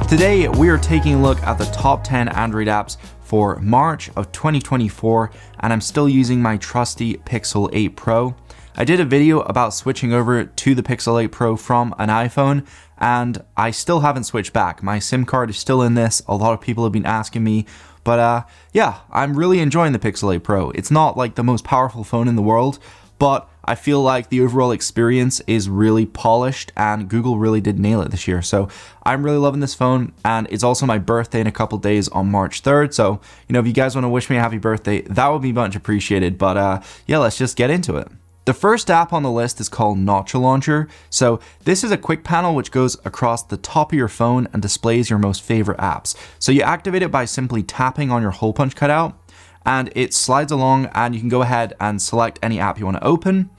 Today, we are taking a look at the top 10 Android apps for March of 2024, and I'm still using my trusty Pixel 8 Pro. I did a video about switching over to the Pixel 8 Pro from an iPhone, and I still haven't switched back. My SIM card is still in this. A lot of people have been asking me, but yeah, I'm really enjoying the Pixel 8 Pro. It's not like the most powerful phone in the world, but I feel like the overall experience is really polished, and Google really did nail it this year. So I'm really loving this phone, and it's also my birthday in a couple days on March 3rd. So, if you guys want to wish me a happy birthday, that would be much appreciated. But yeah, let's just get into it. The first app on the list is called Notcha Launcher. So this is a quick panel which goes across the top of your phone and displays your most favorite apps. So you activate it by simply tapping on your hole punch cutout, and it slides along, and you can go ahead and select any app you want to open,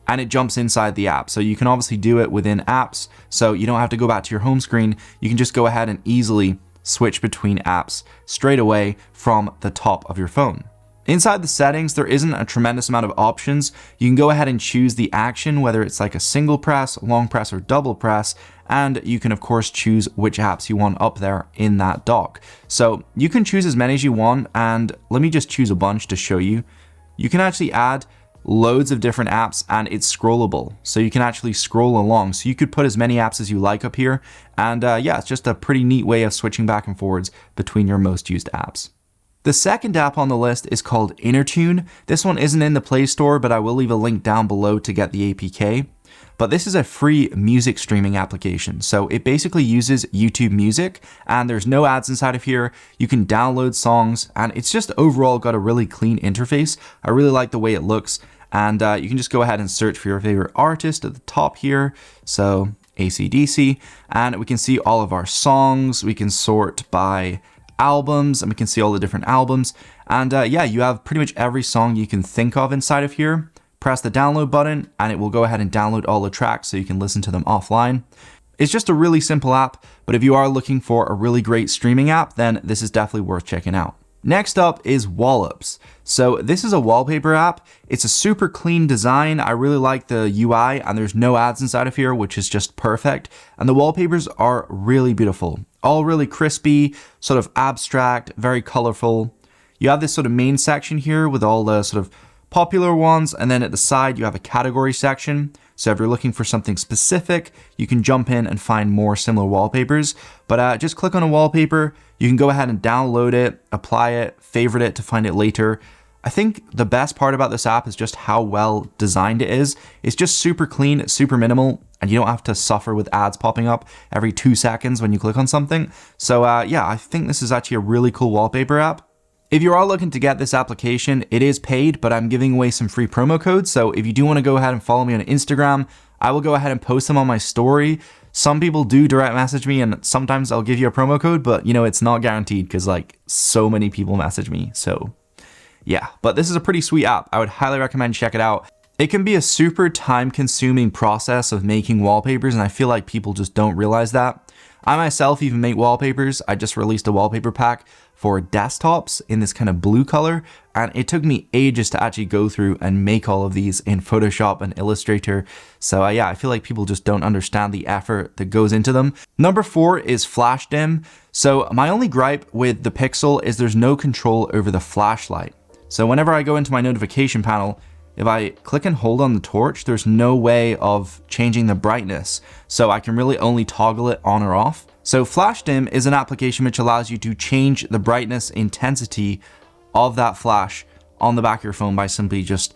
and it jumps inside the app. So you can obviously do it within apps, so you don't have to go back to your home screen. You can just go ahead and easily switch between apps straight away from the top of your phone. Inside the settings, there isn't a tremendous amount of options. You can go ahead and choose the action, whether it's like a single press, long press, or double press, and you can of course choose which apps you want up there in that dock. So you can choose as many as you want, and let me just choose a bunch to show you. You can actually add loads of different apps, and it's scrollable, so you can actually scroll along. So you could put as many apps as you like up here, and yeah, it's just a pretty neat way of switching back and forwards between your most used apps. The second app on the list is called InnerTune. This one isn't in the Play Store, but I will leave a link down below to get the APK. But this is a free music streaming application. So it basically uses YouTube Music, and there's no ads inside of here. You can download songs, and it's just overall got a really clean interface. I really like the way it looks, and you can just go ahead and search for your favorite artist at the top here. So AC/DC, and we can see all of our songs. We can sort by albums, and we can see all the different albums, and yeah, you have pretty much every song you can think of inside of here. Press the download button, and it will go ahead and download all the tracks so you can listen to them offline. It's just a really simple app, but if you are looking for a really great streaming app, then this is definitely worth checking out. Next up is Wallops. So this is a wallpaper app. It's a super clean design. I really like the UI, and there's no ads inside of here, which is just perfect. And the wallpapers are really beautiful. All really crispy, sort of abstract, very colorful. You have this sort of main section here with all the sort of popular ones, and then at the side you have a category section. So if you're looking for something specific, you can jump in and find more similar wallpapers. But just click on a wallpaper. You can go ahead and download it, apply it, favorite it to find it later. I think the best part about this app is just how well designed it is. It's just super clean, super minimal, and you don't have to suffer with ads popping up every 2 seconds when you click on something. So yeah, I think this is actually a really cool wallpaper app. If you are looking to get this application, it is paid, but I'm giving away some free promo codes. So if you do want to go ahead and follow me on Instagram, I will go ahead and post them on my story. Some people do direct message me, and sometimes I'll give you a promo code, but it's not guaranteed because like so many people message me. So yeah, but this is a pretty sweet app. I would highly recommend check it out. It can be a super time-consuming process of making wallpapers, and I feel like people just don't realize that. I myself even make wallpapers. I just released a wallpaper pack for desktops in this kind of blue color, and it took me ages to actually go through and make all of these in Photoshop and Illustrator. So yeah, I feel like people just don't understand the effort that goes into them. Number 4 is FlashDim. So my only gripe with the Pixel is there's no control over the flashlight. So whenever I go into my notification panel, if I click and hold on the torch, there's no way of changing the brightness. So I can really only toggle it on or off. So FlashDim is an application which allows you to change the brightness intensity of that flash on the back of your phone by simply just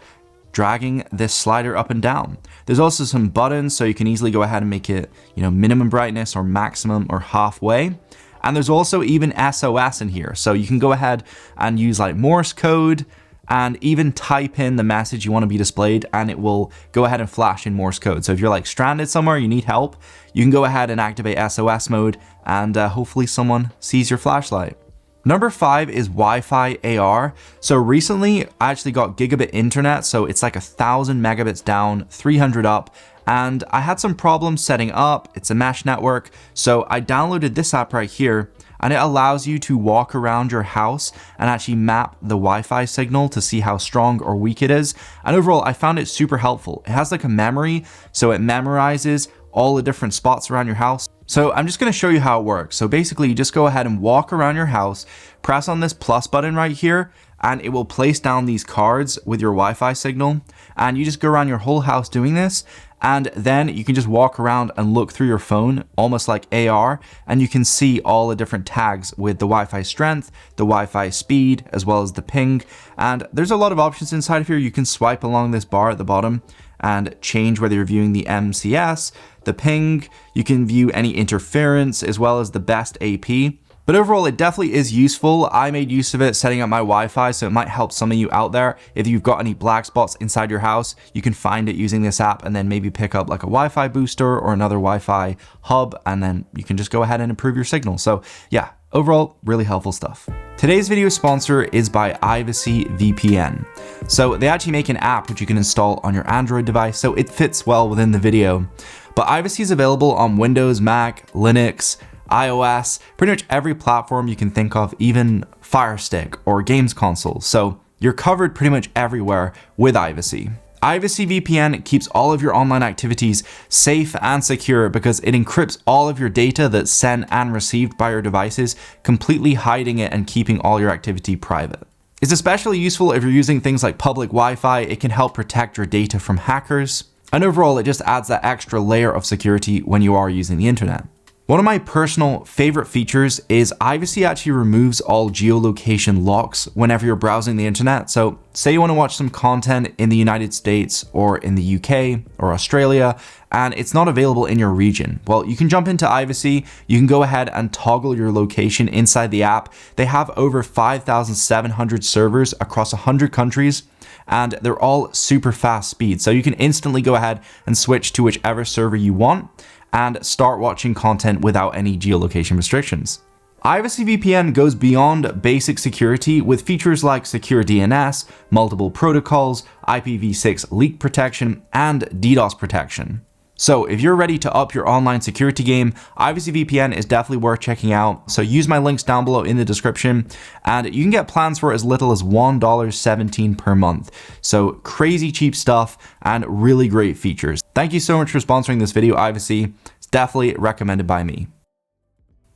dragging this slider up and down. There's also some buttons, so you can easily go ahead and make it, minimum brightness or maximum or halfway. And there's also even SOS in here. So you can go ahead and use like Morse code, and even type in the message you want to be displayed, and it will go ahead and flash in Morse code. So if you're like stranded somewhere, you need help, you can go ahead and activate SOS mode, and hopefully someone sees your flashlight. Number 5 is Wi-Fi AR. So recently I actually got gigabit internet, so it's like 1,000 megabits down, 300 up, and I had some problems setting up. It's a mesh network, so I downloaded this app right here, and it allows you to walk around your house and actually map the Wi-Fi signal to see how strong or weak it is. And overall, I found it super helpful. It has like a memory, so it memorizes all the different spots around your house. So I'm just going to show you how it works. So basically you just go ahead and walk around your house, press on this plus button right here, and it will place down these cards with your Wi-Fi signal. And you just go around your whole house doing this. And then you can just walk around and look through your phone, almost like AR, and you can see all the different tags with the Wi-Fi strength, the Wi-Fi speed, as well as the ping. And there's a lot of options inside of here. You can swipe along this bar at the bottom and change whether you're viewing the MCS, the ping, you can view any interference, as well as the best AP. But overall, it definitely is useful. I made use of it setting up my Wi-Fi, so it might help some of you out there. If you've got any black spots inside your house, you can find it using this app and then maybe pick up like a Wi-Fi booster or another Wi-Fi hub, and then you can just go ahead and improve your signal. So yeah, overall, really helpful stuff. Today's video sponsor is by Ivacy VPN. So they actually make an app which you can install on your Android device, so it fits well within the video. But Ivacy is available on Windows, Mac, Linux, iOS, pretty much every platform you can think of, even Fire Stick or games consoles. So you're covered pretty much everywhere with Ivacy. Ivacy VPN keeps all of your online activities safe and secure because it encrypts all of your data that's sent and received by your devices, completely hiding it and keeping all your activity private. It's especially useful if you're using things like public Wi-Fi. It can help protect your data from hackers. And overall, it just adds that extra layer of security when you are using the internet. One of my personal favorite features is Ivacy actually removes all geolocation locks whenever you're browsing the internet. So say you want to watch some content in the United States or in the UK or Australia, and it's not available in your region. Well, you can jump into Ivacy, you can go ahead and toggle your location inside the app. They have over 5,700 servers across 100 countries, and they're all super fast speed. So you can instantly go ahead and switch to whichever server you want and start watching content without any geolocation restrictions. Ivacy VPN goes beyond basic security with features like secure DNS, multiple protocols, IPv6 leak protection, and DDoS protection. So if you're ready to up your online security game, Ivacy VPN is definitely worth checking out. So use my links down below in the description, and you can get plans for as little as $1.17 per month. So crazy cheap stuff and really great features. Thank you so much for sponsoring this video, Ivacy. It's definitely recommended by me.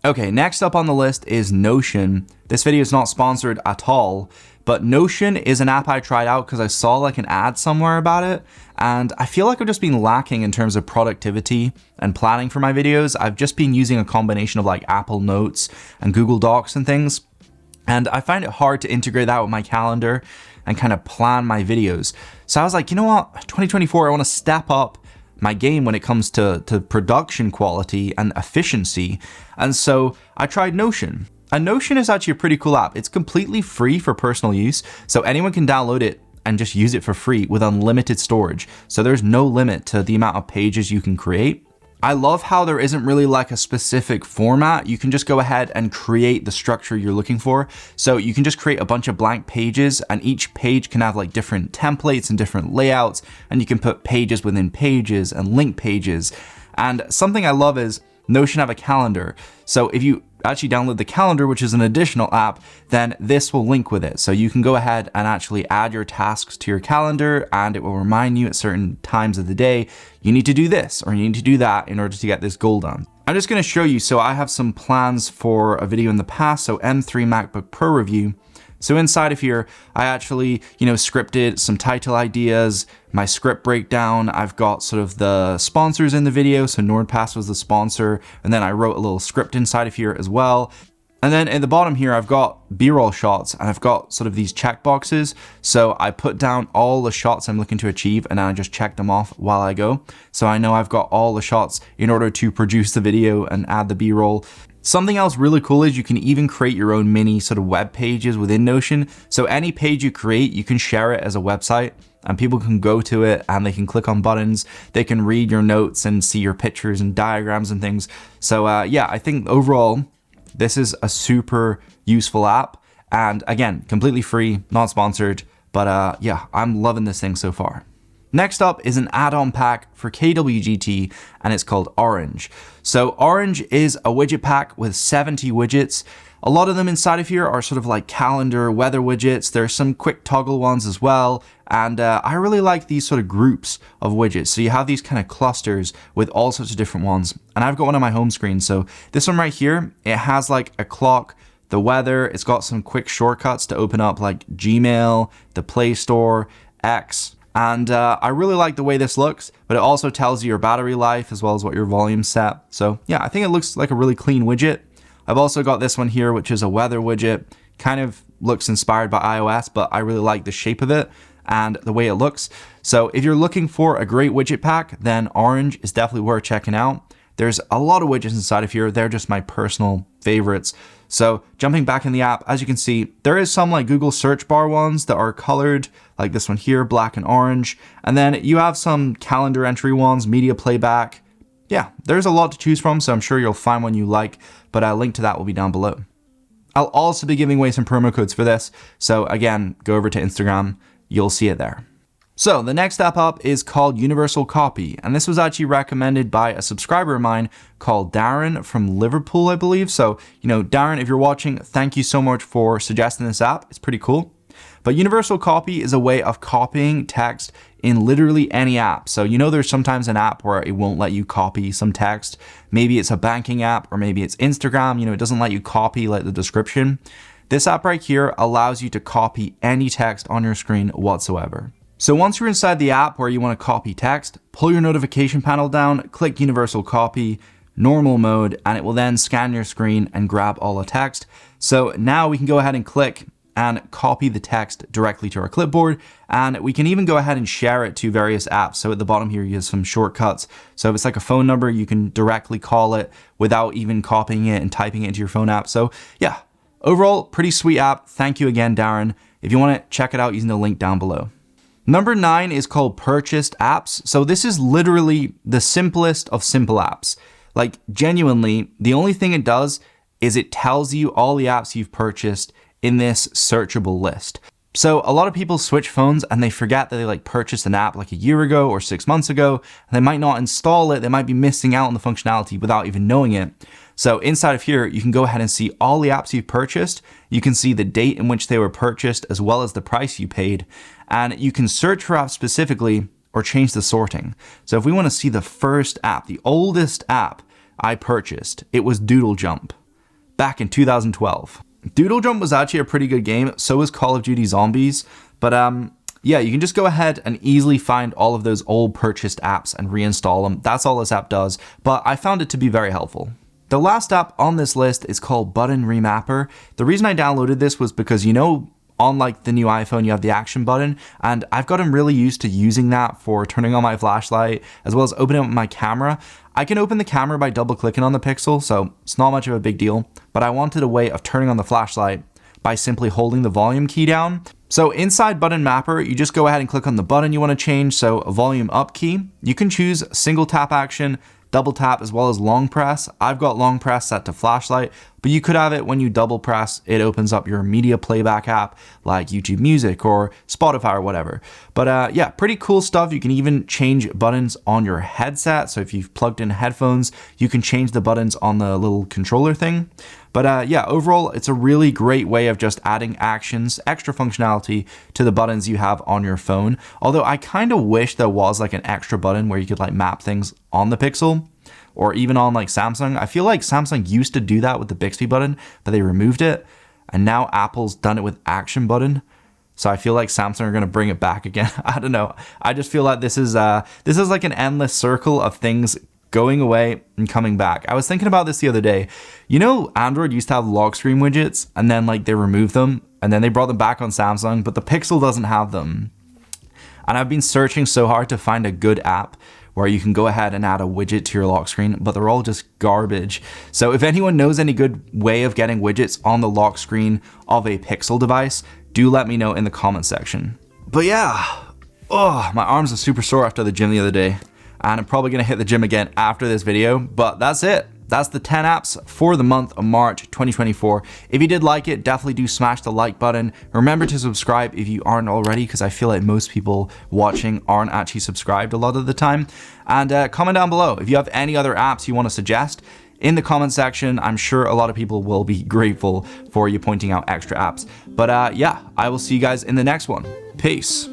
Okay, next up on the list is Notion. This video is not sponsored at all, but Notion is an app I tried out because I saw like an ad somewhere about it, and I feel like I've just been lacking in terms of productivity and planning for my videos. I've just been using a combination of like Apple Notes and Google Docs and things, and I find it hard to integrate that with my calendar and kind of plan my videos. So I was like, you know what, 2024, I want to step up my game when it comes to production quality and efficiency. And so I tried Notion. And Notion is actually a pretty cool app. It's completely free for personal use, so anyone can download it and just use it for free with unlimited storage. So there's no limit to the amount of pages you can create. I love how there isn't really like a specific format. You can just go ahead and create the structure you're looking for. So you can just create a bunch of blank pages, and each page can have like different templates and different layouts, and you can put pages within pages and link pages. And something I love is Notion have a calendar. So if you actually download the calendar, which is an additional app, then this will link with it. So you can go ahead and actually add your tasks to your calendar, and it will remind you at certain times of the day, you need to do this or you need to do that in order to get this goal done. I'm just going to show you. So I have some plans for a video in the past. So M3 MacBook Pro review. So inside of here, I actually, scripted some title ideas, my script breakdown. I've got sort of the sponsors in the video. So NordPass was the sponsor. And then I wrote a little script inside of here as well. And then at the bottom here, I've got B-roll shots, and I've got sort of these check boxes. So I put down all the shots I'm looking to achieve, and then I just check them off while I go. So I know I've got all the shots in order to produce the video and add the B-roll. Something else really cool is you can even create your own mini sort of web pages within Notion. So any page you create, you can share it as a website, and people can go to it and they can click on buttons. They can read your notes and see your pictures and diagrams and things. So yeah, I think overall, this is a super useful app. And again, completely free, not sponsored, but yeah, I'm loving this thing so far. Next up is an add-on pack for KWGT, and it's called Orange. So Orange is a widget pack with 70 widgets. A lot of them inside of here are sort of like calendar, weather widgets. There's some quick toggle ones as well. And I really like these sort of groups of widgets. So you have these kind of clusters with all sorts of different ones. And I've got one on my home screen. So this one right here, it has like a clock, the weather. It's got some quick shortcuts to open up like Gmail, the Play Store, X. And I really like the way this looks, but it also tells you your battery life as well as what your volume's set. So yeah, I think it looks like a really clean widget. I've also got this one here, which is a weather widget. Kind of looks inspired by iOS, but I really like the shape of it and the way it looks. So if you're looking for a great widget pack, then orange is definitely worth checking out. There's a lot of widgets inside of here. They're just my personal favorites. So jumping back in the app, as you can see, there is some like Google search bar ones that are colored, like this one here, black and orange. And then you have some calendar entry ones, media playback. Yeah, there's a lot to choose from, so I'm sure you'll find one you like, but a link to that will be down below. I'll also be giving away some promo codes for this. So again, go over to Instagram, you'll see it there. So the next app up is called Universal Copy, and this was actually recommended by a subscriber of mine called Darren from Liverpool, I believe. So, Darren, if you're watching, thank you so much for suggesting this app. It's pretty cool. But Universal Copy is a way of copying text in literally any app. So there's sometimes an app where it won't let you copy some text. Maybe it's a banking app or maybe it's Instagram. It doesn't let you copy like the description. This app right here allows you to copy any text on your screen whatsoever. So once you're inside the app where you want to copy text, pull your notification panel down, click Universal Copy, normal mode, and it will then scan your screen and grab all the text. So now we can go ahead and click and copy the text directly to our clipboard. And we can even go ahead and share it to various apps. So at the bottom here, you have some shortcuts. So if it's like a phone number, you can directly call it without even copying it and typing it into your phone app. So yeah, overall, pretty sweet app. Thank you again, Darren. If you want to check it out using the link down below. Number 9 is called Purchased Apps. So this is literally the simplest of simple apps. Like genuinely, the only thing it does is it tells you all the apps you've purchased in this searchable list. So a lot of people switch phones and they forget that they purchased an app like a year ago or 6 months ago, and they might not install it. They might be missing out on the functionality without even knowing it. So inside of here, you can go ahead and see all the apps you've purchased. You can see the date in which they were purchased as well as the price you paid. And you can search for apps specifically or change the sorting. So if we want to see the first app, the oldest app I purchased, it was Doodle Jump back in 2012. Doodle Jump was actually a pretty good game. So was Call of Duty Zombies. But yeah, you can just go ahead and easily find all of those old purchased apps and reinstall them. That's all this app does. But I found it to be very helpful. The last app on this list is called Button Remapper. The reason I downloaded this was because, on the new iPhone, you have the action button, and I've gotten really used to using that for turning on my flashlight as well as opening up my camera. I can open the camera by double clicking on the Pixel, so it's not much of a big deal, but I wanted a way of turning on the flashlight by simply holding the volume key down. So inside Button Mapper, you just go ahead and click on the button you want to change. So a volume up key, you can choose single tap action, double tap, as well as long press. I've got long press set to flashlight, but you could have it when you double press, it opens up your media playback app like YouTube Music or Spotify or whatever. But yeah, pretty cool stuff. You can even change buttons on your headset. So if you've plugged in headphones, you can change the buttons on the little controller thing. But yeah, overall, it's a really great way of just adding actions, extra functionality to the buttons you have on your phone. Although I kind of wish there was an extra button where you could map things on the Pixel or even on Samsung. I feel like Samsung used to do that with the Bixby button, but they removed it. And now Apple's done it with action button. So I feel like Samsung are going to bring it back again. I don't know. I just feel like this is like an endless circle of things going away and coming back. I was thinking about this the other day. Android used to have lock screen widgets and then they removed them and then they brought them back on Samsung, but the Pixel doesn't have them. And I've been searching so hard to find a good app where you can go ahead and add a widget to your lock screen, but they're all just garbage. So if anyone knows any good way of getting widgets on the lock screen of a Pixel device, do let me know in the comment section. But yeah, my arms are super sore after the gym the other day. And I'm probably going to hit the gym again after this video, but that's it. That's the 10 apps for the month of March 2024. If you did like it, definitely do smash the like button. Remember to subscribe if you aren't already, because I feel like most people watching aren't actually subscribed a lot of the time. And comment down below if you have any other apps you want to suggest. in the comment section. I'm sure a lot of people will be grateful for you pointing out extra apps. But yeah, I will see you guys in the next one. Peace.